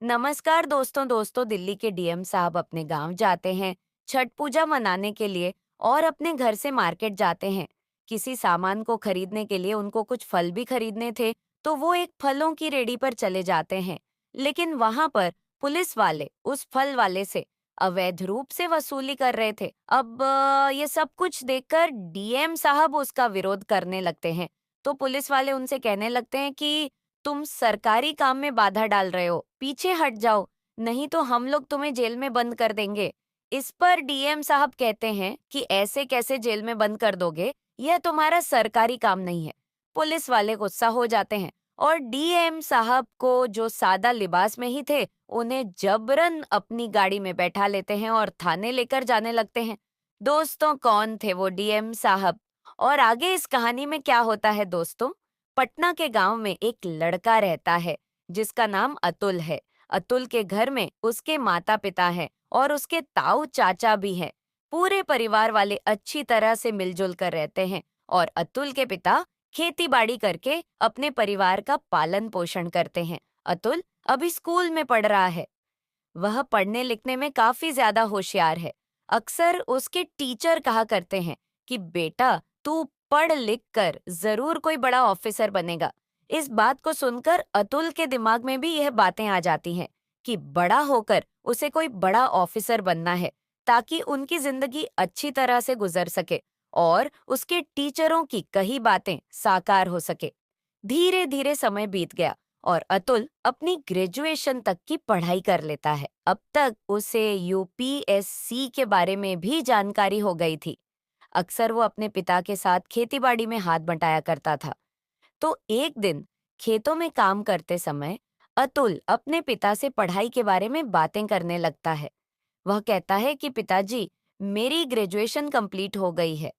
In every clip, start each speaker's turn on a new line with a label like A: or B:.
A: नमस्कार दोस्तों दोस्तों दिल्ली के डीएम साहब अपने गांव जाते हैं छठ पूजा मनाने के लिए और अपने घर से मार्केट जाते हैं। किसी सामान को खरीदने के लिए उनको कुछ फल भी खरीदने थे, तो वो एक फलों की रेडी पर चले जाते हैं। लेकिन वहां पर पुलिस वाले उस फल वाले से अवैध रूप से वसूली कर रहे थे। अब ये सब कुछ देखकर डीएम साहब उसका विरोध करने लगते हैं। तो पुलिस वाले उनसे कहने लगते हैं कि तुम सरकारी काम में बाधा डाल रहे हो, पीछे हट जाओ, नहीं तो हम लोग तुम्हें जेल में बंद कर देंगे। इस पर डीएम साहब कहते हैं कि ऐसे कैसे जेल में बंद कर दोगे, यह तुम्हारा सरकारी काम नहीं है। पुलिस वाले गुस्सा हो जाते हैं और डीएम साहब को जो सादा लिबास में ही थे, उन्हें जबरन अपनी गाड़ी में बैठा लेते हैं और थाने लेकर जाने लगते हैं। दोस्तों, कौन थे वो डीएम साहब और आगे इस कहानी में क्या होता है दोस्तों? पटना के गांव में एक लड़का रहता है जिसका नाम अतुल है। अतुल के घर में उसके माता पिता हैं और उसके ताऊ चाचा भी हैं। पूरे परिवार वाले अच्छी तरह से मिलजुल कर रहते हैं और अतुल के पिता खेती बाड़ी करके अपने परिवार का पालन पोषण करते हैं। अतुल अभी स्कूल में पढ़ रहा है। वह पढ़ने लिखने में काफी ज्यादा होशियार है। अक्सर उसके टीचर कहा करते हैं कि बेटा, तू पढ़ लिख कर जरूर कोई बड़ा ऑफिसर बनेगा। इस बात को सुनकर अतुल के दिमाग में भी यह बातें आ जाती हैं कि बड़ा होकर उसे कोई बड़ा ऑफिसर बनना है, ताकि उनकी जिंदगी अच्छी तरह से गुजर सके और उसके टीचरों की कही बातें साकार हो सके। धीरे धीरे समय बीत गया और अतुल अपनी ग्रेजुएशन तक की पढ़ाई कर लेता है। अब तक उसे यूपीएससी के बारे में भी जानकारी हो गई थी। अक्सर वो अपने पिता के साथ खेतीबाड़ी में हाथ बंटाया करता था। तो एक दिन खेतों में काम करते समय अतुल अपने पिता से पढ़ाई के बारे में बातें करने लगता है। वह कहता है कि पिताजी, मेरी ग्रेजुएशन कंप्लीट हो गई है,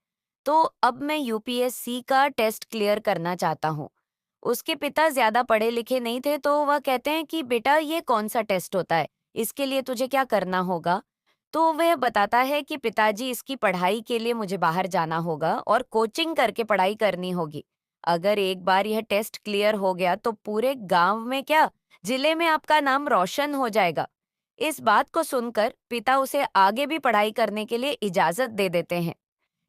A: तो अब मैं यूपीएससी का टेस्ट क्लियर करना चाहता हूँ। उसके पिता ज्यादा पढ़े लिखे नहीं थे, तो वह कहते हैं कि बेटा, ये कौन सा टेस्ट होता है, इसके लिए तुझे क्या करना होगा? तो वह बताता है कि पिताजी, इसकी पढ़ाई के लिए मुझे बाहर जाना होगा और कोचिंग करके पढ़ाई करनी होगी। अगर एक बार यह टेस्ट क्लियर हो गया तो पूरे गांव में क्या, जिले में आपका नाम रोशन हो जाएगा। इस बात को सुनकर पिता उसे आगे भी पढ़ाई करने के लिए इजाजत दे देते हैं।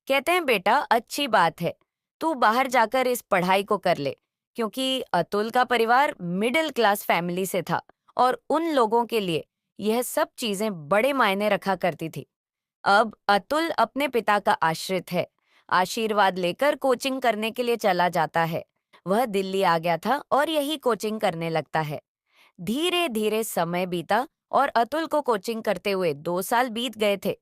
A: कहते हैं बेटा, अच्छी बात है, तू बाहर जाकर इस पढ़ाई को कर ले। क्योंकि अतुल का परिवार मिडिल क्लास फैमिली से था और उन लोगों के लिए यह सब चीजें बड़े मायने रखा करती थी। अब अतुल अपने पिता का आश्रित है। आशीर्वाद लेकर कोचिंग करने के लिए चला जाता है। वह दिल्ली आ गया था और यही कोचिंग करने लगता है। धीरे धीरे समय बीता और अतुल को कोचिंग करते हुए 2 साल बीत गए थे।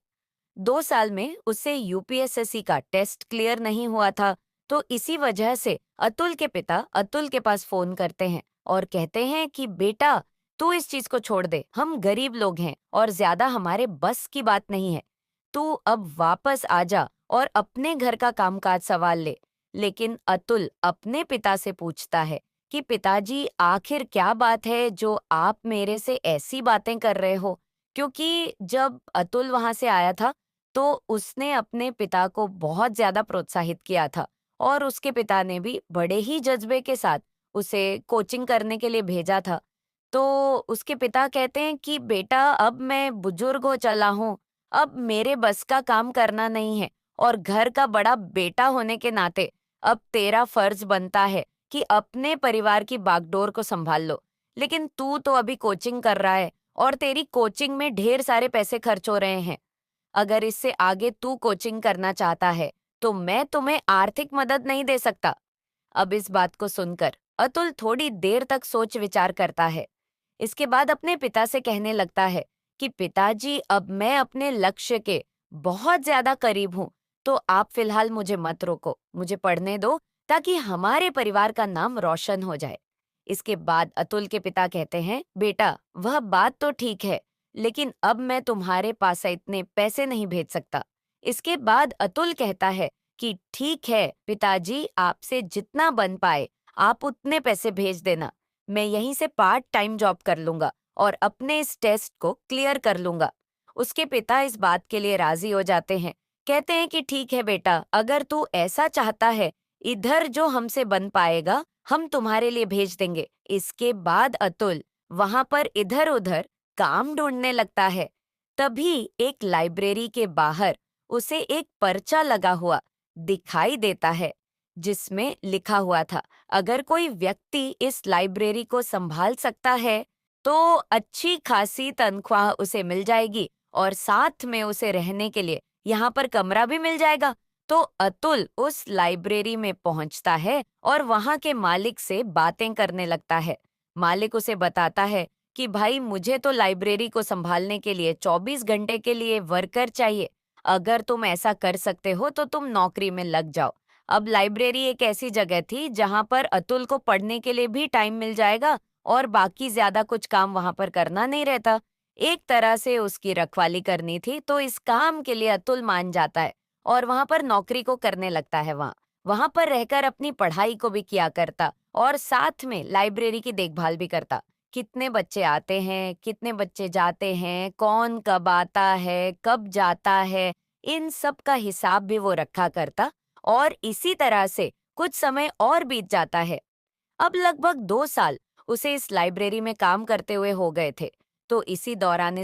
A: 2 साल में उससे यूपीएसएससी का टेस्ट क्लियर नहीं हुआ था। तो इसी वजह से अतुल के पिता अतुल के पास फोन करते हैं और कहते हैं कि बेटा, तू इस चीज को छोड़ दे, हम गरीब लोग हैं और ज्यादा हमारे बस की बात नहीं है। तू अब वापस आ जा और अपने घर का कामकाज संभाल ले। लेकिन अतुल अपने पिता से पूछता है कि पिताजी, आखिर क्या बात है जो आप मेरे से ऐसी बातें कर रहे हो? क्योंकि जब अतुल वहां से आया था, तो उसने अपने पिता को बहुत ज्यादा प्रोत्साहित किया था और उसके पिता ने भी बड़े ही जज्बे के साथ उसे कोचिंग करने के लिए भेजा था। तो उसके पिता कहते हैं कि बेटा, अब मैं बुजुर्ग हो चला हूँ, अब मेरे बस का काम करना नहीं है और घर का बड़ा बेटा होने के नाते अब तेरा फर्ज बनता है कि अपने परिवार की बागडोर को संभाल लो। लेकिन तू तो अभी कोचिंग कर रहा है और तेरी कोचिंग में ढेर सारे पैसे खर्च हो रहे हैं। अगर इससे आगे तू कोचिंग करना चाहता है, तो मैं तुम्हें आर्थिक मदद नहीं दे सकता। अब इस बात को सुनकर अतुल थोड़ी देर तक सोच विचार करता है। इसके बाद अपने पिता से कहने लगता है कि पिताजी, अब मैं अपने लक्ष्य के बहुत ज्यादा करीब हूँ, तो आप फिलहाल मुझे मत रोको, मुझे पढ़ने दो, ताकि हमारे परिवार का नाम रोशन हो जाए। इसके बाद अतुल के पिता कहते हैं, बेटा, वह बात तो ठीक है, लेकिन अब मैं तुम्हारे पास से इतने पैसे नहीं भेज सकता। इसके बाद अतुल कहता है कि ठीक है पिताजी, आपसे जितना बन पाए आप उतने पैसे भेज देना। मैं यहीं से पार्ट टाइम जॉब कर लूंगा और अपने इस टेस्ट को क्लियर कर लूंगा। उसके पिता इस बात के लिए राजी हो जाते हैं। कहते हैं कि ठीक है बेटा, अगर तू ऐसा चाहता है, इधर जो हमसे बन पाएगा हम तुम्हारे लिए भेज देंगे। इसके बाद अतुल वहां पर इधर उधर काम ढूंढने लगता है। तभी एक लाइब्रेरी के बाहर उसे एक पर्चा लगा हुआ दिखाई देता है, जिसमें लिखा हुआ था, अगर कोई व्यक्ति इस लाइब्रेरी को संभाल सकता है तो अच्छी खासी तनख्वाह उसे मिल जाएगी और साथ में उसे रहने के लिए यहाँ पर कमरा भी मिल जाएगा। तो अतुल उस लाइब्रेरी में पहुंचता है और वहां के मालिक से बातें करने लगता है। मालिक उसे बताता है कि भाई, मुझे तो लाइब्रेरी को संभालने के लिए 24 घंटे के लिए वर्कर चाहिए। अगर तुम ऐसा कर सकते हो तो तुम नौकरी में लग जाओ। अब लाइब्रेरी एक ऐसी जगह थी जहां पर अतुल को पढ़ने के लिए भी टाइम मिल जाएगा और बाकी ज्यादा कुछ काम वहां पर करना नहीं रहता। एक तरह से उसकी रखवाली करनी थी, तो इस काम के लिए अतुल मान जाता है और वहां पर नौकरी को करने लगता है। वहां वहां पर रहकर अपनी पढ़ाई को भी किया करता और साथ में लाइब्रेरी की देखभाल भी करता। कितने बच्चे आते हैं, कितने बच्चे जाते हैं, कौन कब आता है, कब जाता है, इन सब का हिसाब भी वो रखा करता। और इसी तरह से कुछ समय और बीत जाता है। अब लगभग 2 साल उसे इस लाइब्रेरी में काम करते हुए हो गए थे। तो इस दौरान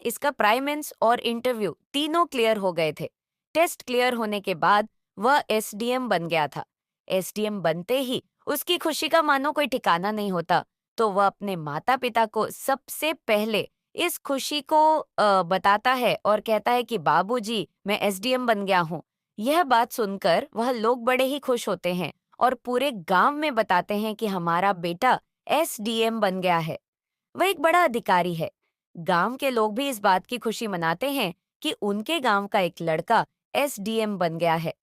A: इसका प्राइमेंस और इंटरव्यू तीनों क्लियर हो गए थे। टेस्ट क्लियर होने के बाद वह एसडीएम बन गया था। एसडीएम बनते ही उसकी खुशी का मानो कोई ठिकाना नहीं होता। तो वह अपने माता पिता को सबसे पहले इस खुशी को बताता है और कहता है कि बाबूजी, मैं एसडीएम बन गया हूँ। यह बात सुनकर वह लोग बड़े ही खुश होते हैं और पूरे गांव में बताते हैं कि हमारा बेटा एसडीएम बन गया है। वह एक बड़ा अधिकारी है। गांव के लोग भी इस बात की खुशी मनाते हैं कि उनके गांव का एक लड़का एसडीएम बन गया है।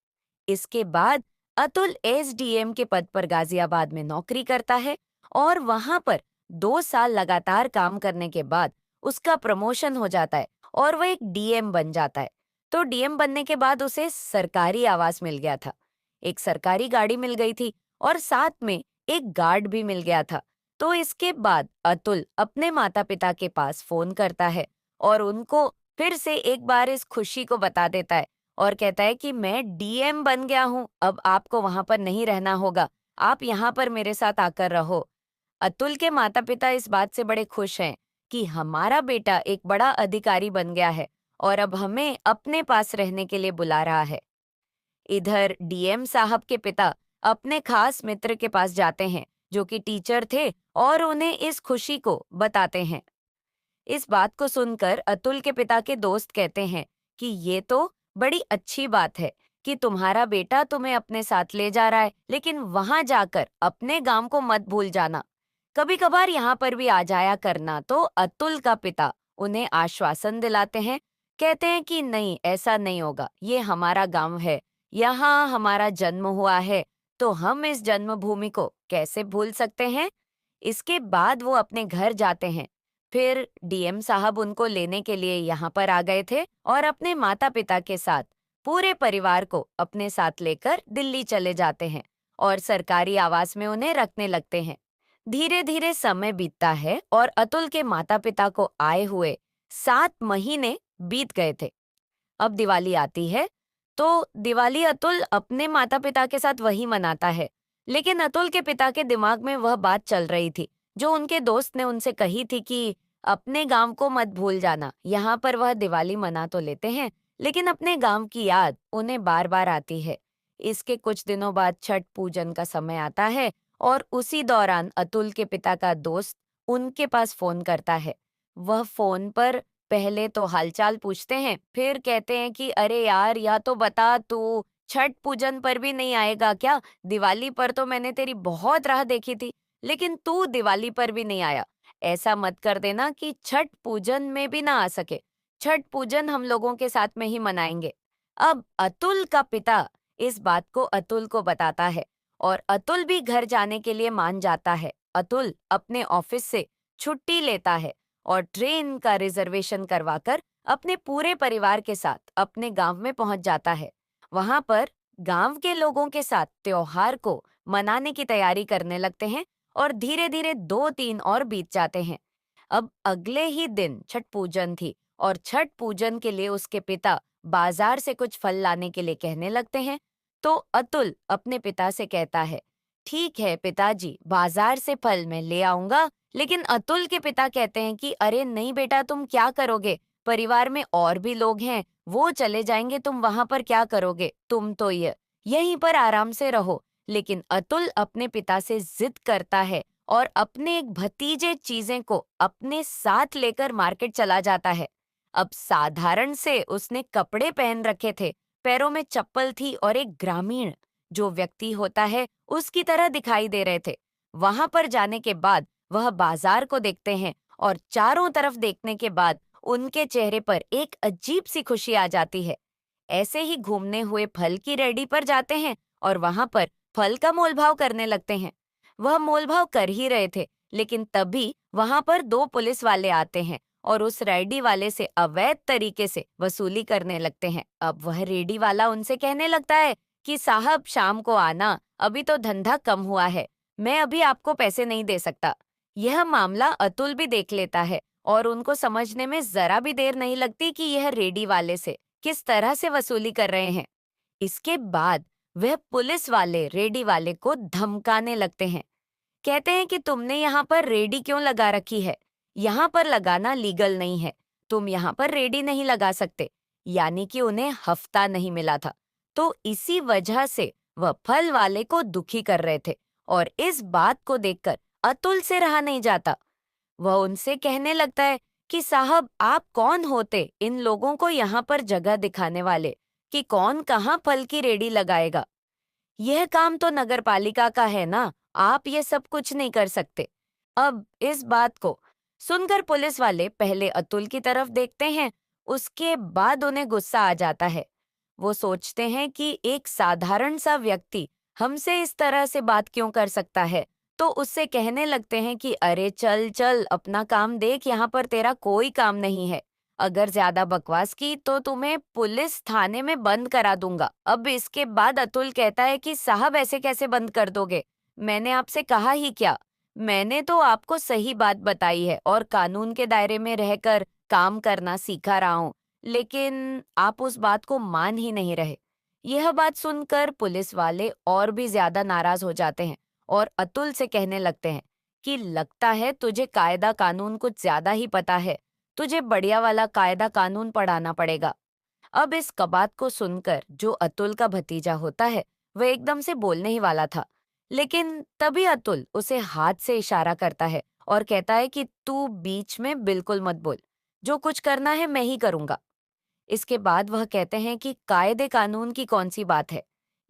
A: इसके बाद अतुल एसडीएम के पद पर गाजियाबाद में नौकरी करता है और वहां पर 2 साल लगातार काम करने के बाद उसका प्रमोशन हो जाता है और वह एक डीएम बन जाता है। तो डीएम बनने के बाद उसे सरकारी आवास मिल गया था, एक सरकारी गाड़ी मिल गई थी और साथ में एक गार्ड भी मिल गया था। तो इसके बाद अतुल अपने माता पिता के पास फोन करता है और उनको फिर से एक बार इस खुशी को बता देता है और कहता है कि मैं डीएम बन गया हूँ, अब आपको वहां पर नहीं रहना होगा, आप यहाँ पर मेरे साथ आकर रहो। अतुल के माता पिता इस बात से बड़े खुश हैं कि हमारा बेटा एक बड़ा अधिकारी बन गया है और अब हमें अपने पास रहने के लिए बुला रहा है। इधर डीएम साहब के पिता अपने खास मित्र के पास जाते हैं जो कि टीचर थे और उन्हें इस खुशी को बताते हैं। इस बात को सुनकर अतुल के पिता के दोस्त कहते हैं कि ये तो बड़ी अच्छी बात है कि तुम्हारा बेटा तुम्हें अपने साथ ले जा रहा है, लेकिन वहां जाकर अपने गांव को मत भूल जाना। कभी कभार यहाँ पर भी आ जाया करना। तो अतुल का पिता उन्हें आश्वासन दिलाते हैं, कहते हैं कि नहीं, ऐसा नहीं होगा, ये हमारा गांव है, यहाँ हमारा जन्म हुआ है, तो हम इस जन्मभूमि को कैसे भूल सकते हैं। इसके बाद वो अपने घर जाते हैं। फिर डीएम साहब उनको लेने के लिए यहाँ पर आ गए थे और अपने माता पिता के साथ पूरे परिवार को अपने साथ लेकर दिल्ली चले जाते हैं और सरकारी आवास में उन्हें रखने लगते हैं। धीरे धीरे समय बीतता है और अतुल के माता पिता को आए हुए 7 महीने बीत गए थे। अब दिवाली आती है। तो दिवाली अतुल अपने माता पिता के साथ वही मनाता है। लेकिन अतुल के पिता के दिमाग में वह बात चल रही थी जो उनके दोस्त ने उनसे कही थी कि अपने गांव को मत भूल जाना। यहाँ पर वह दिवाली मना तो लेते हैं, लेकिन अपने गांव की याद उन्हें बार बार आती है। इसके कुछ दिनों बाद छठ पूजन का समय आता है और उसी दौरान अतुल के पिता का दोस्त उनके पास फोन करता है। वह फोन पर पहले तो हालचाल पूछते हैं, फिर कहते हैं कि अरे यार, या तो बता, तू छठ पूजन पर भी नहीं आएगा क्या? दिवाली पर तो मैंने तेरी बहुत राह देखी थी, लेकिन तू दिवाली पर भी नहीं आया। ऐसा मत कर देना कि छठ पूजन में भी ना आ सके। छठ पूजन हम लोगों के साथ में ही मनाएंगे। अब अतुल का पिता इस बात को अतुल को बताता है और अतुल भी घर जाने के लिए मान जाता है। अतुल अपने ऑफिस से छुट्टी लेता है और ट्रेन का रिजर्वेशन करवाकर अपने पूरे परिवार के साथ अपने गांव में पहुंच जाता है। वहां पर गांव के लोगों के साथ त्योहार को मनाने की तैयारी करने लगते हैं और धीरे धीरे 2-3 और बीत जाते हैं। अब अगले ही दिन छठ पूजन थी और छठ पूजन के लिए उसके पिता बाजार से कुछ फल लाने के लिए कहने लगते हैं। तो अतुल अपने पिता से कहता है, ठीक है पिताजी, बाजार से फल मैं ले आऊंगा, लेकिन अतुल के पिता कहते हैं कि अरे नहीं बेटा, तुम क्या करोगे? परिवार में और भी लोग हैं, वो चले जाएंगे, तुम वहां पर क्या करोगे? तुम तो यहीं पर आराम से रहो। लेकिन अतुल अपने पिता से जिद करता है और अपने एक भतीजे चीजें को अपने साथ लेकर मार्केट चला जाता है। अब साधारण से उसने कपड़े पहन रखे थे, पैरों में चप्पल थी और एक ग्रामीण जो व्यक्ति होता है उसकी तरह दिखाई दे रहे थे। वहां पर जाने के बाद वह बाजार को देखते हैं और चारों तरफ देखने के बाद उनके चेहरे पर एक अजीब सी खुशी आ जाती है। ऐसे ही घूमने हुए फल की रेडी पर जाते हैं और वहां पर फल का मोलभाव करने लगते हैं। वह मोलभाव कर ही रहे थे, लेकिन तभी वहां पर दो पुलिस वाले आते हैं और उस रेडी वाले से अवैध तरीके से वसूली करने लगते हैं। अब वह रेडी वाला उनसे कहने लगता है कि साहब शाम को आना, अभी तो धंधा कम हुआ है, मैं अभी आपको पैसे नहीं दे सकता। यह मामला अतुल भी देख लेता है और उनको समझने में जरा भी देर नहीं लगती कि यह रेडी वाले से किस तरह से वसूली कर रहे हैं। इसके बाद वह पुलिस वाले रेडी वाले को धमकाने लगते हैं। कहते हैं कि तुमने यहाँ पर रेडी क्यों लगा रखी है? यहाँ पर लगाना लीगल नहीं है। तुम यहाँ पर रेडी नहीं लगा सकते। यानी कि उन्हें हफ्ता नहीं मिला था। तो इसी वजह से वह फल वाले को दुखी कर रहे थे और इस बात को देखकर अतुल से रहा नहीं जाता। वह उनसे कहने लगता है कि साहब आप कौन होते इन लोगों को यहाँ पर जगह दिखाने वाले कि कौन कहाँ फल की रेडी लगाएगा? यह काम तो नगर पालिका का है ना, आप ये सब कुछ नहीं कर सकते। अब इस बात को सुनकर पुलिस वाले पहले अतुल की तरफ देखते हैं, उसके बाद उन्हें गुस्सा आ जाता है। वो सोचते हैं कि एक साधारण सा व्यक्ति हमसे इस तरह से बात क्यों कर सकता है, तो उससे कहने लगते हैं कि अरे चल चल अपना काम देख, यहाँ पर तेरा कोई काम नहीं है। अगर ज्यादा बकवास की तो तुम्हें पुलिस थाने में बंद करा दूंगा। अब इसके बाद अतुल कहता है कि साहब ऐसे कैसे बंद कर दोगे? मैंने आपसे कहा ही क्या? मैंने तो आपको सही बात बताई है और कानून के दायरे में रहकर काम करना सिखा रहा हूँ, लेकिन आप उस बात को मान ही नहीं रहे। यह बात सुनकर पुलिस वाले और भी ज्यादा नाराज हो जाते हैं और अतुल से कहने लगते हैं कि लगता है तुझे कायदा कानून कुछ ज्यादा ही पता है, तुझे बढ़िया वाला कायदा कानून पढ़ाना पड़ेगा। अब इस बात को सुनकर जो अतुल का भतीजा होता है वह एकदम से बोलने ही वाला था, लेकिन तभी अतुल उसे हाथ से इशारा करता है और कहता है कि तू बीच में बिल्कुल मत बोल, जो कुछ करना है मैं ही करूंगा। इसके बाद वह कहते हैं कि कायदे कानून की कौन सी बात है,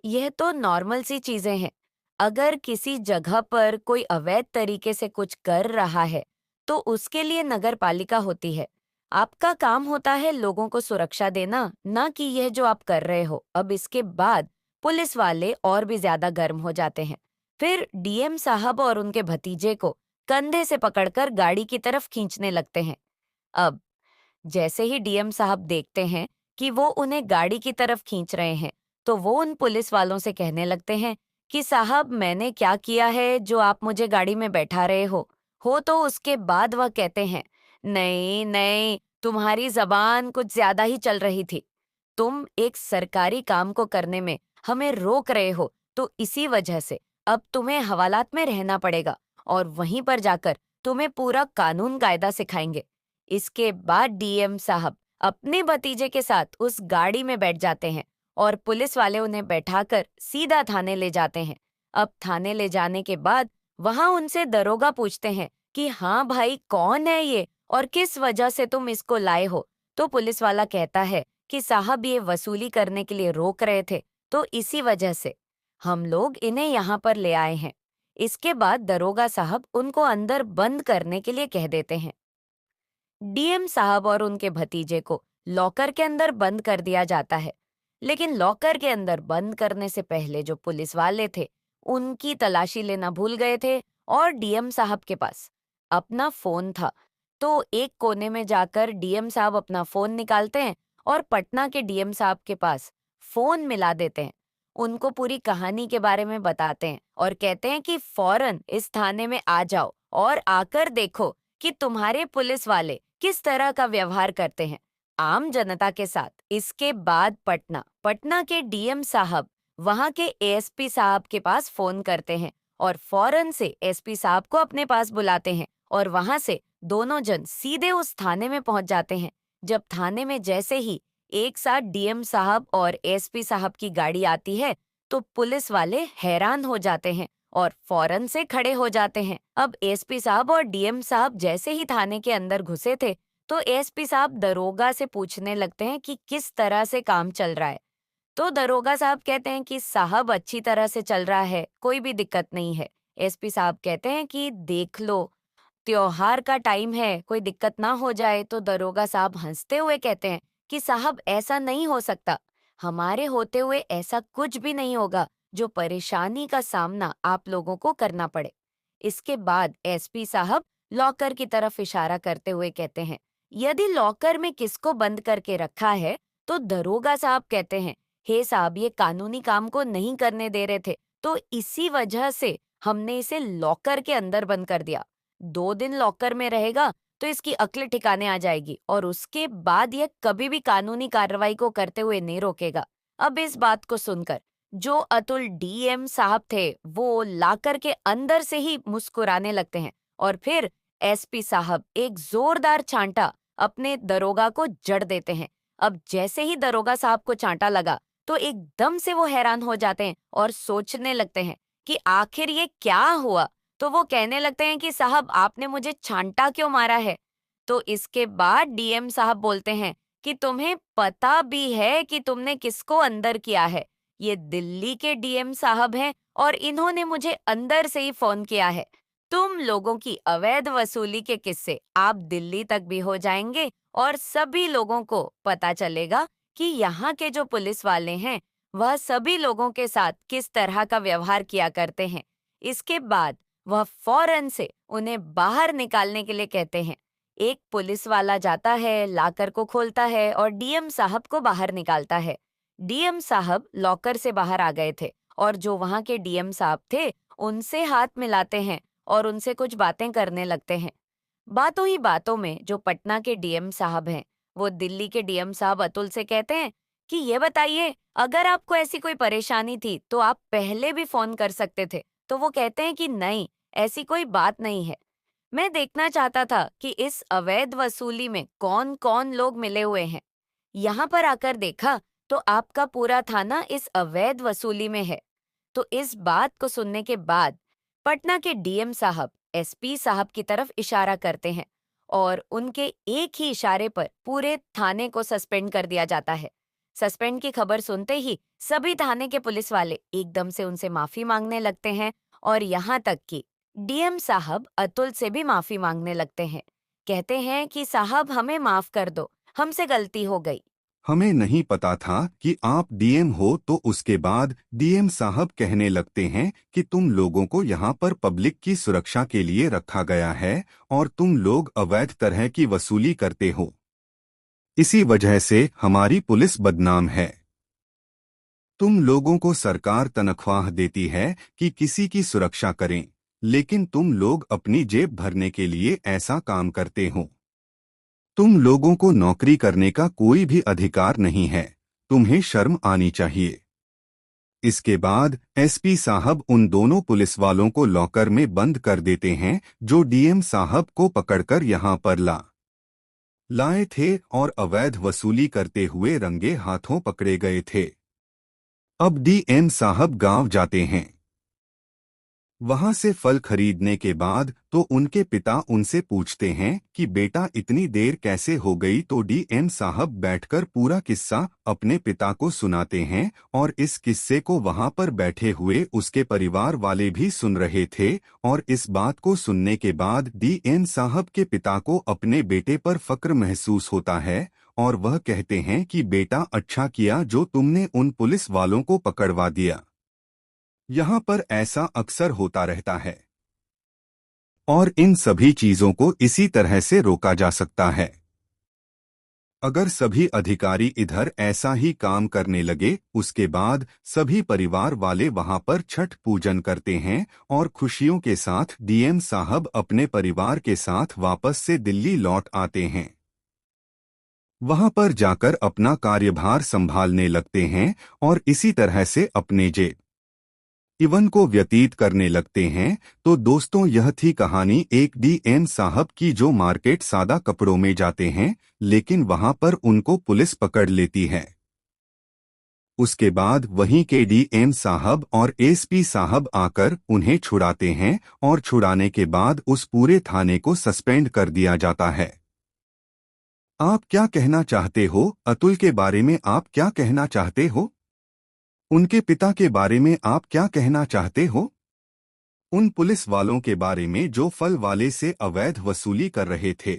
A: यह तो नॉर्मल सी चीजें हैं। अगर किसी जगह पर कोई अवैध तरीके से कुछ कर रहा है तो उसके लिए नगर पालिका होती है। आपका काम होता है लोगों को सुरक्षा देना, ना कि यह जो आप कर रहे हो। अब इसके बाद पुलिस वाले और भी ज्यादा गर्म हो जाते हैं। फिर डीएम साहब और उनके भतीजे को कंधे से पकड़कर गाड़ी की तरफ खींचने लगते हैं। अब जैसे ही डीएम साहब देखते हैं कि वो उन्हें गाड़ी की तरफ खींच रहे हैं, तो वो उन पुलिस वालों से कहने लगते हैं कि साहब मैंने क्या किया है जो आप मुझे गाड़ी में बैठा रहे हो तो उसके बाद वह कहते हैं नहीं नहीं, तुम्हारी जबान कुछ ज्यादा ही चल रही थी। तुम एक सरकारी काम को करने में हमें रोक रहे हो, तो इसी वजह से अब तुम्हें हवालात में रहना पड़ेगा और वहीं पर जाकर तुम्हें पूरा कानून कायदा सिखाएंगे। इसके बाद डीएम साहब अपने भतीजे के साथ उस गाड़ी में बैठ जाते हैं और पुलिस वाले उन्हें बैठाकर सीधा थाने ले जाते हैं। अब थाने ले जाने के बाद वहां उनसे दरोगा पूछते हैं कि हाँ भाई कौन है ये और किस वजह से तुम इसको लाए हो? तो पुलिस वाला कहता है कि साहब ये वसूली करने के लिए रोक रहे थे, तो इसी वजह से हम लोग इन्हें यहाँ पर ले आए हैं। इसके बाद दरोगा साहब उनको अंदर बंद करने के लिए कह देते हैं। डीएम साहब और उनके भतीजे को लॉकर के अंदर बंद कर दिया जाता है, लेकिन लॉकर के अंदर बंद करने से पहले जो पुलिस वाले थे उनकी तलाशी लेना भूल गए थे और डीएम साहब के पास अपना फोन था। तो एक कोने में जाकर डीएम साहब अपना फोन निकालते हैं और पटना के डीएम साहब के पास फोन मिला देते हैं। उनको पूरी कहानी के बारे में बताते हैं और कहते हैं कि फौरन इस थाने में आ जाओ और आकर देखो कि तुम्हारे पुलिस वाले किस तरह का व्यवहार करते हैं आम जनता के साथ। इसके बाद पटना के डीएम साहब वहां के एएसपी साहब के पास फोन करते हैं और फौरन से एसपी साहब को अपने पास बुलाते हैं और वहां से दोनों जन सीधे उस थाने में पहुंच जाते हैं। जब थाने में जैसे ही एक साथ डीएम साहब और एसपी साहब की गाड़ी आती है तो पुलिस वाले हैरान हो जाते हैं और फौरन से खड़े हो जाते हैं। अब एसपी साहब और डीएम साहब जैसे ही थाने के अंदर घुसे थे तो एसपी साहब दरोगा से पूछने लगते हैं कि किस तरह से काम चल रहा है। तो दरोगा साहब कहते हैं कि साहब अच्छी तरह से चल रहा है, कोई भी दिक्कत नहीं है। एसपी साहब कहते हैं कि देख लो, त्योहार का टाइम है, कोई दिक्कत ना हो जाए। तो दरोगा साहब हंसते हुए कहते हैं कि साहब ऐसा नहीं हो सकता, हमारे होते हुए ऐसा कुछ भी नहीं होगा जो परेशानी का सामना आप लोगों को करना पड़े। इसके बाद एसपी साहब लॉकर की तरफ इशारा करते हुए कहते हैं, यदि लॉकर में किसको बंद करके रखा है तो दरोगा साहब कहते हैं, हे साहब ये कानूनी काम को नहीं करने दे रहे थे तो इसी वजह से हमने इसे लॉकर के अंदर बंद कर दिया। 2 दिन लॉकर में रहेगा तो इसकी अक्ल ठिकाने आ जाएगी और उसके बाद यह कभी भी कानूनी कार्रवाई को करते हुए नहीं रोकेगा। अब इस बात को सुनकर जो अतुल डीएम साहब थे वो लाकर के अंदर से ही मुस्कुराने लगते हैं और फिर एसपी साहब एक जोरदार चांटा अपने दरोगा को जड़ देते हैं। अब जैसे ही दरोगा साहब को चांटा लगा तो एकदम से वो हैरान हो जाते हैं और सोचने लगते हैं कि आखिर ये क्या हुआ। तो वो कहने लगते हैं कि साहब आपने मुझे छांटा क्यों मारा है। तो इसके बाद डीएम साहब बोलते हैं कि तुम्हें पता भी है कि तुमने किसको अंदर किया है। ये दिल्ली के डीएम साहब हैं और इन्होंने मुझे अंदर से ही फोन किया है। तुम लोगों की अवैध वसूली के किस्से आप दिल्ली तक भी हो जाएंगे और सभी लोगों को पता चलेगा कि यहाँ के जो पुलिस वाले हैं वह सभी लोगों के साथ किस तरह का व्यवहार किया करते हैं। इसके बाद वह फौरन से उन्हें बाहर निकालने के लिए कहते हैं। एक पुलिस वाला जाता है, लॉकर को खोलता है और डीएम साहब को बाहर निकालता है। डीएम साहब लॉकर से बाहर आ गए थे और जो वहां के डीएम साहब थे उनसे हाथ मिलाते हैं और उनसे कुछ बातें करने लगते हैं। बातों ही बातों में जो पटना के डीएम साहब हैं वो दिल्ली के डीएम साहब अतुल से कहते हैं कि ये बताइए, अगर आपको ऐसी कोई परेशानी थी तो आप पहले भी फोन कर सकते थे। तो वो कहते हैं कि नहीं, ऐसी कोई बात नहीं है। मैं देखना चाहता था कि इस अवैध वसूली में कौन कौन लोग मिले हुए हैं। यहाँ पर आकर देखा तो आपका पूरा थाना इस अवैध वसूली में है। तो इस बात को सुनने के बाद पटना के डीएम साहब एसपी साहब की तरफ इशारा करते हैं और उनके एक ही इशारे पर पूरे थाने को सस्पेंड कर दिया जाता है। सस्पेंड की खबर सुनते ही सभी थाने के पुलिस वाले एकदम से उनसे माफी मांगने लगते हैं और यहाँ तक कि डीएम साहब अतुल से भी माफी मांगने लगते हैं। कहते हैं कि साहब हमें माफ कर दो, हमसे गलती हो गई।
B: हमें नहीं पता था कि आप डीएम हो। तो उसके बाद डीएम साहब कहने लगते हैं कि तुम लोगों को यहाँ पर पब्लिक की सुरक्षा के लिए रखा गया है और तुम लोग अवैध तरह की वसूली करते हो। इसी वजह से हमारी पुलिस बदनाम है। तुम लोगों को सरकार तनख्वाह देती है कि किसी की सुरक्षा करें, लेकिन तुम लोग अपनी जेब भरने के लिए ऐसा काम करते हो। तुम लोगों को नौकरी करने का कोई भी अधिकार नहीं है। तुम्हें शर्म आनी चाहिए। इसके बाद एसपी साहब उन दोनों पुलिस वालों को लॉकर में बंद कर देते हैं जो डीएम साहब को पकड़कर यहां पर लाए थे और अवैध वसूली करते हुए रंगे हाथों पकड़े गए थे। अब डीएम साहब गांव जाते हैं। वहां से फल खरीदने के बाद तो उनके पिता उनसे पूछते हैं कि बेटा इतनी देर कैसे हो गई। तो डीएम साहब बैठकर पूरा किस्सा अपने पिता को सुनाते हैं और इस किस्से को वहां पर बैठे हुए उसके परिवार वाले भी सुन रहे थे। और इस बात को सुनने के बाद डीएम साहब के पिता को अपने बेटे पर फक्र महसूस होता है और वह कहते हैं कि बेटा अच्छा किया जो तुमने उन पुलिस वालों को पकड़वा दिया। यहाँ पर ऐसा अक्सर होता रहता है और इन सभी चीजों को इसी तरह से रोका जा सकता है अगर सभी अधिकारी इधर ऐसा ही काम करने लगे। उसके बाद सभी परिवार वाले वहां पर छठ पूजन करते हैं और खुशियों के साथ डीएम साहब अपने परिवार के साथ वापस से दिल्ली लौट आते हैं। वहां पर जाकर अपना कार्यभार संभालने लगते हैं और इसी तरह से अपने जेब जीवन को व्यतीत करने लगते हैं। तो दोस्तों, यह थी कहानी एक डीएम साहब की जो मार्केट सादा कपड़ों में जाते हैं, लेकिन वहां पर उनको पुलिस पकड़ लेती है। उसके बाद वहीं के डीएम साहब और एसपी साहब आकर उन्हें छुड़ाते हैं और छुड़ाने के बाद उस पूरे थाने को सस्पेंड कर दिया जाता है। आप क्या कहना चाहते हो? अतुल के बारे में आप क्या कहना चाहते हो? उनके पिता के बारे में आप क्या कहना चाहते हो? उन पुलिस वालों के बारे में जो फल वाले से अवैध वसूली कर रहे थे?